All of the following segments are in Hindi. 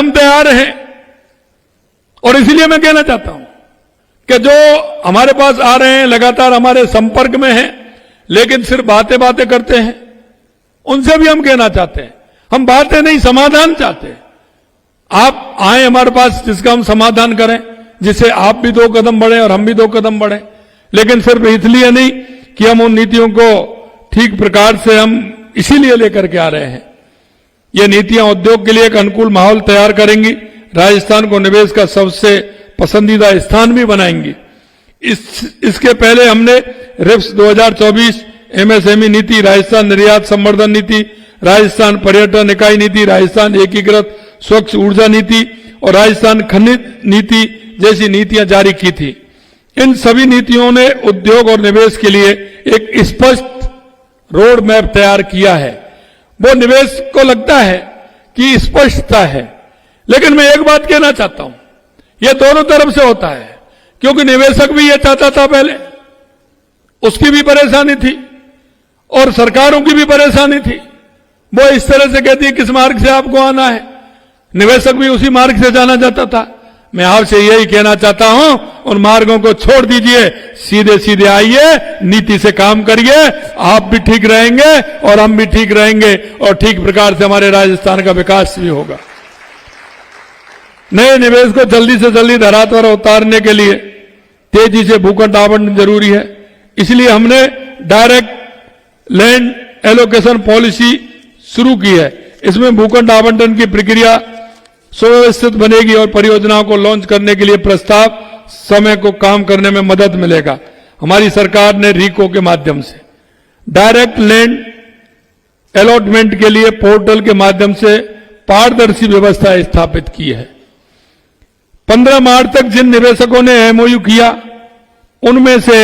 हम तैयार हैं। और इसलिए मैं कहना चाहता हूं कि जो हमारे पास आ रहे हैं, लगातार हमारे संपर्क में हैं, लेकिन सिर्फ बातें बातें करते हैं, उनसे भी हम कहना चाहते हैं, हम बातें नहीं समाधान चाहते हैं। आप आए हमारे पास, जिसका हम समाधान करें, जिससे आप भी 2 कदम बढ़े और हम भी 2 कदम बढ़े। लेकिन सिर्फ इसलिए नहीं कि हम उन नीतियों को ठीक प्रकार से हम इसीलिए लेकर के आ रहे हैं। ये नीतियां उद्योग के लिए एक अनुकूल माहौल तैयार करेंगी, राजस्थान को निवेश का सबसे पसंदीदा स्थान भी बनाएंगी। इसके पहले हमने रिप्स 2024, एमएसएमई नीति, राजस्थान निर्यात संवर्धन नीति, राजस्थान पर्यटन इकाई नीति, राजस्थान एकीकृत स्वच्छ ऊर्जा नीति और राजस्थान खनिज नीति जैसी नीतियां जारी की थी। इन सभी नीतियों ने उद्योग और निवेश के लिए एक स्पष्ट रोड मैप तैयार किया है। वो निवेश को लगता है कि स्पष्टता है, लेकिन मैं एक बात कहना चाहता हूं, यह दोनों तरफ से होता है, क्योंकि निवेशक भी यह चाहता था, पहले उसकी भी परेशानी थी और सरकारों की भी परेशानी थी। वो इस तरह से कहती है किस मार्ग से आपको आना है, निवेशक भी उसी मार्ग से जाना चाहता था। मैं आपसे यही कहना चाहता हूं, उन मार्गों को छोड़ दीजिए, सीधे सीधे आइए, नीति से काम करिए, आप भी ठीक रहेंगे और हम भी ठीक रहेंगे और ठीक प्रकार से हमारे राजस्थान का विकास भी होगा। नए निवेश को जल्दी से जल्दी धरातल पर उतारने के लिए तेजी से भूखंड आवंटन जरूरी है। इसलिए हमने डायरेक्ट लैंड एलोकेशन पॉलिसी शुरू की है। इसमें भूखंड आवंटन की प्रक्रिया सुव्यवस्थित बनेगी और परियोजनाओं को लॉन्च करने के लिए प्रस्ताव समय को काम करने में मदद मिलेगा। हमारी सरकार ने रीको के माध्यम से डायरेक्ट लैंड अलॉटमेंट के लिए पोर्टल के माध्यम से पारदर्शी व्यवस्था स्थापित की है। 15 मार्च तक जिन निवेशकों ने एमओयू किया, उनमें से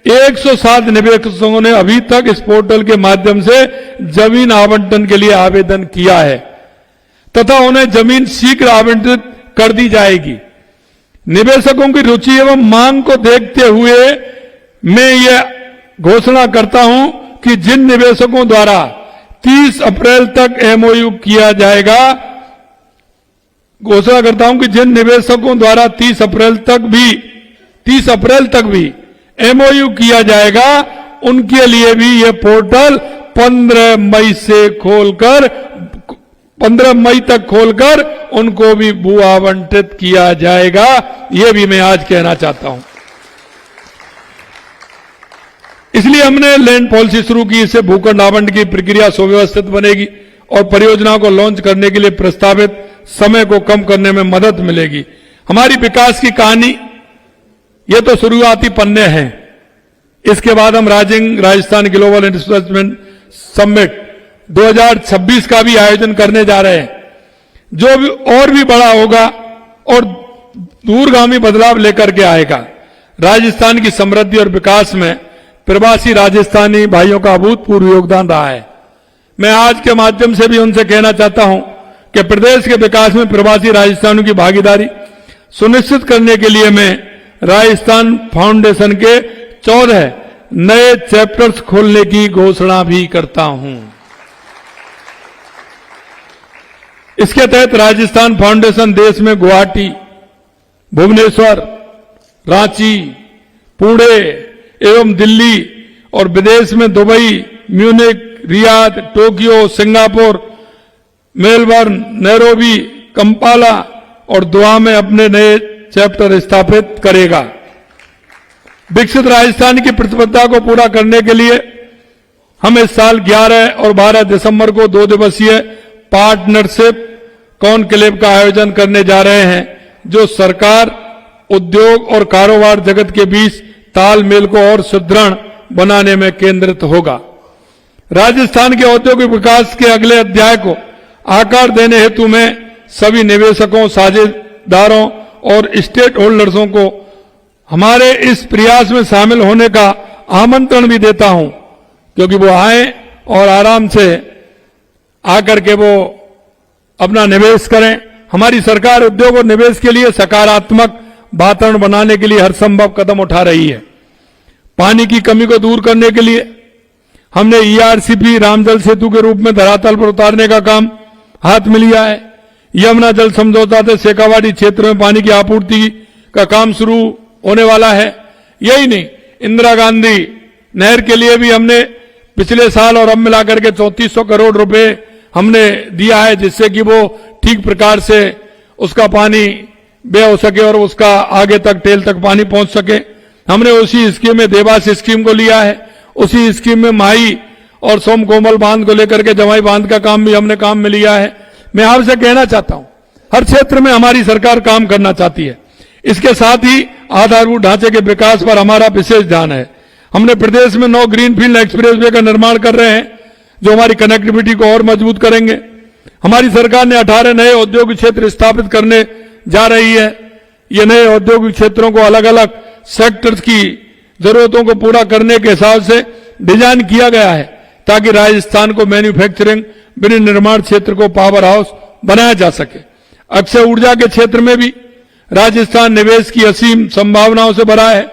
107 निवेशकों ने अभी तक इस पोर्टल के माध्यम से जमीन आवंटन के लिए आवेदन किया है तथा उन्हें जमीन शीघ्र आवंटित कर दी जाएगी। निवेशकों की रुचि एवं मांग को देखते हुए मैं ये घोषणा करता हूं कि जिन निवेशकों द्वारा 30 अप्रैल तक एमओयू किया जाएगा, घोषणा करता हूं कि जिन निवेशकों द्वारा 30 अप्रैल तक भी एमओयू किया जाएगा, उनके लिए भी यह पोर्टल 15 मई तक खोलकर उनको भी भू आवंटित किया जाएगा। यह भी मैं आज कहना चाहता हूं। इसलिए हमने लैंड पॉलिसी शुरू की। इससे भूखंड आवंटन की प्रक्रिया सुव्यवस्थित बनेगी और परियोजनाओं को लॉन्च करने के लिए प्रस्तावित समय को कम करने में मदद मिलेगी। हमारी विकास की कहानी ये तो शुरुआती पन्ने हैं। इसके बाद हम राजस्थान ग्लोबल इन्वेस्टमेंट समिट 2026 का भी आयोजन करने जा रहे हैं, जो भी और भी बड़ा होगा और दूरगामी बदलाव लेकर के आएगा। राजस्थान की समृद्धि और विकास में प्रवासी राजस्थानी भाइयों का अभूतपूर्व योगदान रहा है। मैं आज के माध्यम से भी उनसे कहना चाहता हूं कि प्रदेश के विकास में प्रवासी राजस्थानियों की भागीदारी सुनिश्चित करने के लिए मैं राजस्थान फाउंडेशन के 14 नए चैप्टर्स खोलने की घोषणा भी करता हूं। इसके तहत राजस्थान फाउंडेशन देश में गुवाहाटी, भुवनेश्वर, रांची, पुणे एवं दिल्ली और विदेश में Dubai, Munich, Riyadh, Tokyo, Singapore, Melbourne, Nairobi, Kampala और दुआ में अपने नए चैप्टर स्थापित करेगा। विकसित राजस्थान की प्रतिबद्धता को पूरा करने के लिए हम इस साल 11 और 12 दिसंबर को 2 दिवसीय पार्टनरशिप कॉन्क्लेव का आयोजन करने जा रहे हैं, जो सरकार, उद्योग और कारोबार जगत के बीच तालमेल को और सुदृढ़ बनाने में केंद्रित होगा। राजस्थान के औद्योगिक विकास के अगले अध्याय को आकार देने हेतु मैं सभी निवेशकों, साझेदारों और स्टेक होल्डर्सों को हमारे इस प्रयास में शामिल होने का आमंत्रण भी देता हूं, क्योंकि वो आए और आराम से आकर के वो अपना निवेश करें। हमारी सरकार उद्योग और निवेश के लिए सकारात्मक वातावरण बनाने के लिए हर संभव कदम उठा रही है। पानी की कमी को दूर करने के लिए हमने ईआरसीपी रामजल सेतु के रूप में धरातल पर उतारने का काम हाथ में लिया है। यमुना जल समझौता से शेखावाटी क्षेत्र में पानी की आपूर्ति का काम शुरू होने वाला है। यही नहीं, इंदिरा गांधी नहर के लिए भी हमने पिछले साल और अब मिलाकर के 3400 करोड़ रुपए हमने दिया है, जिससे कि वो ठीक प्रकार से उसका पानी बह हो सके और उसका आगे तक टेल तक पानी पहुंच सके। हमने उसी स्कीम में देवास स्कीम को लिया है, उसी स्कीम में माही और सोमकोमल बांध को लेकर के जवाई बांध का काम भी हमने काम में लिया है। मैं आपसे कहना चाहता हूं, हर क्षेत्र में हमारी सरकार काम करना चाहती है। इसके साथ ही आधारभूत ढांचे के विकास पर हमारा विशेष ध्यान है। हमने प्रदेश में 9 ग्रीनफील्ड एक्सप्रेसवे का निर्माण कर रहे हैं, जो हमारी कनेक्टिविटी को और मजबूत करेंगे। हमारी सरकार ने 18 नए औद्योगिक क्षेत्र स्थापित करने जा रही है। ये नए औद्योगिक क्षेत्रों को अलग अलग सेक्टर्स की जरूरतों को पूरा करने के हिसाब से डिजाइन किया गया है, ताकि राजस्थान को मैन्युफैक्चरिंग विनिर्माण क्षेत्र को पावर हाउस बनाया जा सके। अक्षय ऊर्जा के क्षेत्र में भी राजस्थान निवेश की असीम संभावनाओं से भरा है।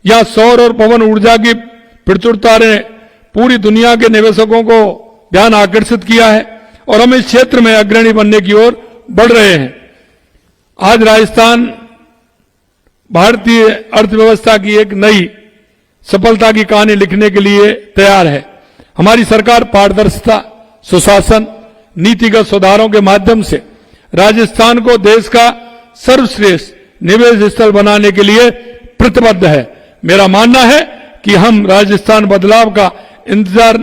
यहां सौर और पवन ऊर्जा की प्रचुरता ने पूरी दुनिया के निवेशकों को ध्यान आकर्षित किया है और हम इस क्षेत्र में अग्रणी बनने की ओर बढ़ रहे हैं। आज राजस्थान भारतीय अर्थव्यवस्था की एक नई सफलता की कहानी लिखने के लिए तैयार है। हमारी सरकार पारदर्शिता, सुशासन, नीतिगत सुधारों के माध्यम से राजस्थान को देश का सर्वश्रेष्ठ निवेश स्थल बनाने के लिए प्रतिबद्ध है। मेरा मानना है कि हम राजस्थान बदलाव का इंतजार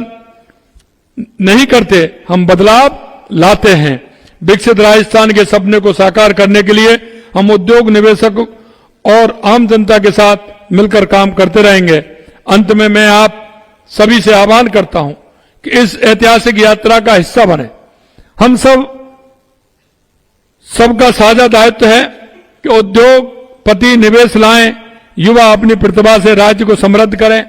नहीं करते, हम बदलाव लाते हैं। विकसित राजस्थान के सपने को साकार करने के लिए हम उद्योग, निवेशक और आम जनता के साथ मिलकर काम करते रहेंगे। अंत में मैं आप सभी से आह्वान करता हूं कि इस ऐतिहासिक यात्रा का हिस्सा बने। हम सबका साझा दायित्व है कि उद्योगपति निवेश लाएं, युवा अपनी प्रतिभा से राज्य को समृद्ध करें,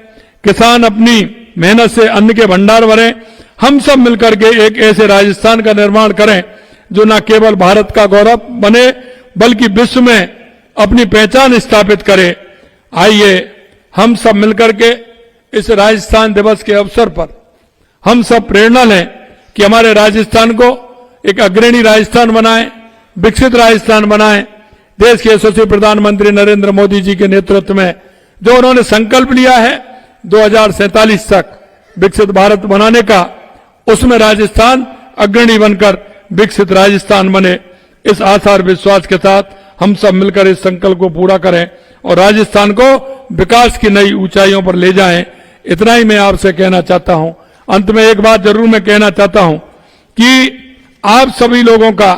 किसान अपनी मेहनत से अन्न के भंडार भरें। हम सब मिलकर के एक ऐसे राजस्थान का निर्माण करें जो न केवल भारत का गौरव बने बल्कि विश्व में अपनी पहचान स्थापित करे। आइए हम सब मिलकर के इस राजस्थान दिवस के अवसर पर हम सब प्रेरणा लें कि हमारे राजस्थान को एक अग्रणी राजस्थान बनाएं, विकसित राजस्थान बनाएं। देश के यशस्वी प्रधानमंत्री नरेंद्र मोदी जी के नेतृत्व में जो उन्होंने संकल्प लिया है 2047 तक विकसित भारत बनाने का, उसमें राजस्थान अग्रणी बनकर विकसित राजस्थान बने। इस आशा और विश्वास के साथ हम सब मिलकर इस संकल्प को पूरा करें और राजस्थान को विकास की नई ऊंचाइयों पर ले जाएं। इतना ही मैं आपसे कहना चाहता हूं। अंत में एक बात जरूर मैं कहना चाहता हूं कि आप सभी लोगों का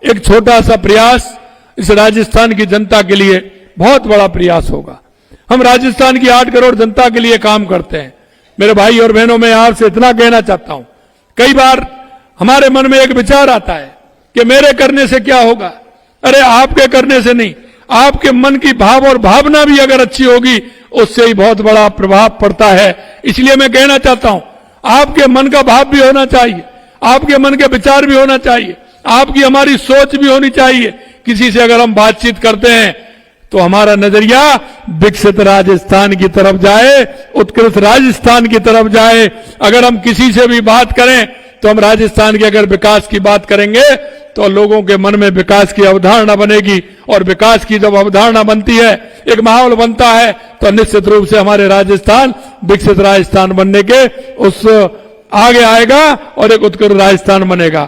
एक छोटा सा प्रयास इस राजस्थान की जनता के लिए बहुत बड़ा प्रयास होगा। हम राजस्थान की 8 करोड़ जनता के लिए काम करते हैं। मेरे भाई और बहनों, मैं आपसे इतना कहना चाहता हूं, कई बार हमारे मन में एक विचार आता है कि मेरे करने से क्या होगा। अरे आपके करने से नहीं, आपके मन की भाव और भावना भी अगर अच्छी होगी उससे ही बहुत बड़ा प्रभाव पड़ता है। इसलिए मैं कहना चाहता हूं, आपके मन का भाव भी होना चाहिए, आपके मन के विचार भी होना चाहिए, आपकी हमारी सोच भी होनी चाहिए। किसी से अगर हम बातचीत करते हैं तो हमारा नजरिया विकसित राजस्थान की तरफ जाए, उत्कृष्ट राजस्थान की तरफ जाए। अगर हम किसी से भी बात करें तो हम राजस्थान के अगर विकास की बात करेंगे तो लोगों के मन में विकास की अवधारणा बनेगी और विकास की जब अवधारणा बनती है, एक माहौल बनता है, तो निश्चित रूप से हमारे राजस्थान विकसित राजस्थान बनने के उस आगे आएगा और एक उत्कृष्ट राजस्थान बनेगा।